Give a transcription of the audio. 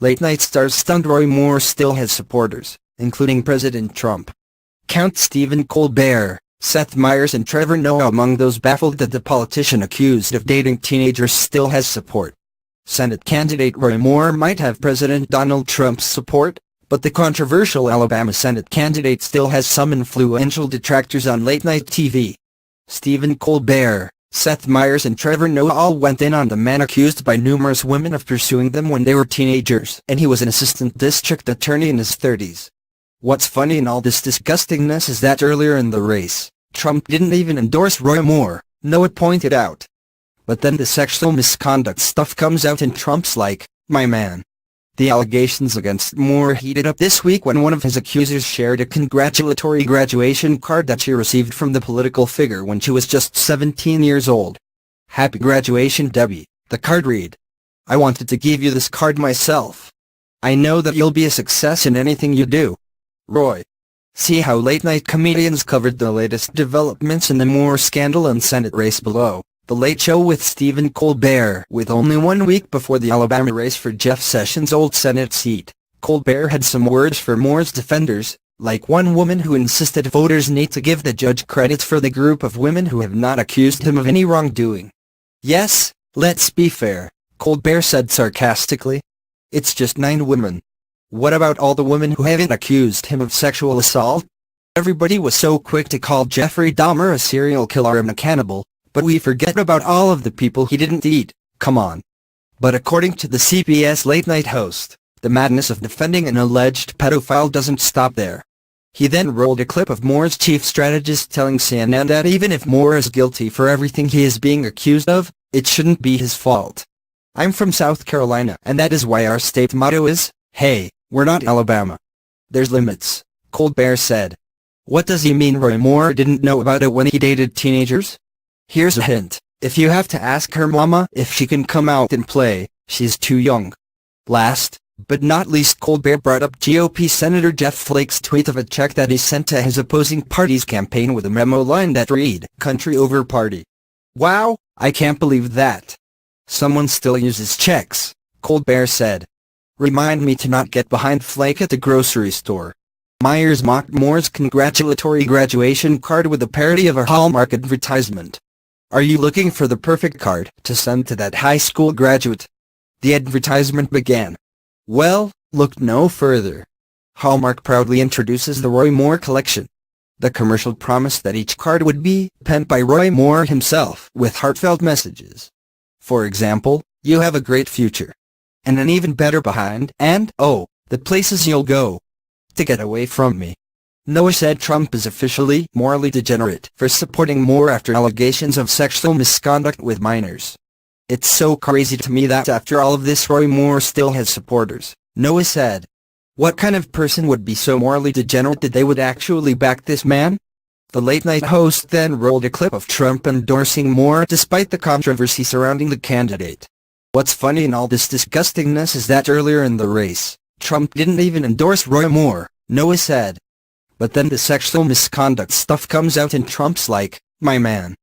Late-night stars stunned Roy Moore still has supporters, including President Trump. Count Stephen Colbert, Seth Meyers and Trevor Noah among those baffled that the politician accused of dating teenagers still has support. Senate candidate Roy Moore might have President Donald Trump's support, but the controversial Alabama Senate candidate still has some influential detractors on late-night TV. Stephen Colbert, Seth Meyers and Trevor Noah all went in on the man accused by numerous women of pursuing them when they were teenagers, and he was an assistant district attorney in his 30s. What's funny in all this disgustingness is that earlier in the race, Trump didn't even endorse Roy Moore, Noah pointed out. But then the sexual misconduct stuff comes out and Trump's like, my man. The allegations against Moore heated up this week when one of his accusers shared a congratulatory graduation card that she received from the political figure when she was just 17 years old. Happy graduation, Debbie, the card read. I wanted to give you this card myself. I know that you'll be a success in anything you do. Roy. See how late-night comedians covered the latest developments in the Moore scandal and Senate race below. The Late Show with Stephen Colbert. With only 1 week before the Alabama race for Jeff Sessions' old Senate seat, Colbert had some words for Moore's defenders, like one woman who insisted voters need to give the judge credit for the group of women who have not accused him of any wrongdoing. Yes, let's be fair, Colbert said sarcastically. It's just 9 women. What about all the women who haven't accused him of sexual assault? Everybody was so quick to call Jeffrey Dahmer a serial killer and a cannibal, but we forget about all of the people he didn't eat, come on. But according to the CBS late-night host, the madness of defending an alleged pedophile doesn't stop there. He then rolled a clip of Moore's chief strategist telling CNN that even if Moore is guilty for everything he is being accused of, it shouldn't be his fault. I'm from South Carolina, and that is why our state motto is, hey, we're not Alabama. There's limits, Colbert said. What does he mean Roy Moore didn't know about it when he dated teenagers? Here's a hint, if you have to ask her mama if she can come out and play, she's too young. Last, but not least, Colbert brought up GOP Senator Jeff Flake's tweet of a check that he sent to his opposing party's campaign with a memo line that read, country over party. Wow, I can't believe that. Someone still uses checks, Colbert said. Remind me to not get behind Flake at the grocery store. Meyers mocked Moore's congratulatory graduation card with a parody of a Hallmark advertisement. Are you looking for the perfect card to send to that high school graduate? The advertisement began. Well, look no further. Hallmark proudly introduces the Roy Moore collection. The commercial promised that each card would be penned by Roy Moore himself with heartfelt messages. For example, you have a great future. And an even better behind, and, oh, the places you'll go to get away from me. Noah said Trump is officially morally degenerate for supporting Moore after allegations of sexual misconduct with minors. It's so crazy to me that after all of this Roy Moore still has supporters, Noah said. What kind of person would be so morally degenerate that they would actually back this man? The late-night host then rolled a clip of Trump endorsing Moore despite the controversy surrounding the candidate. What's funny in all this disgustingness is that earlier in the race, Trump didn't even endorse Roy Moore, Noah said. But then the sexual misconduct stuff comes out and Trump's like, my man.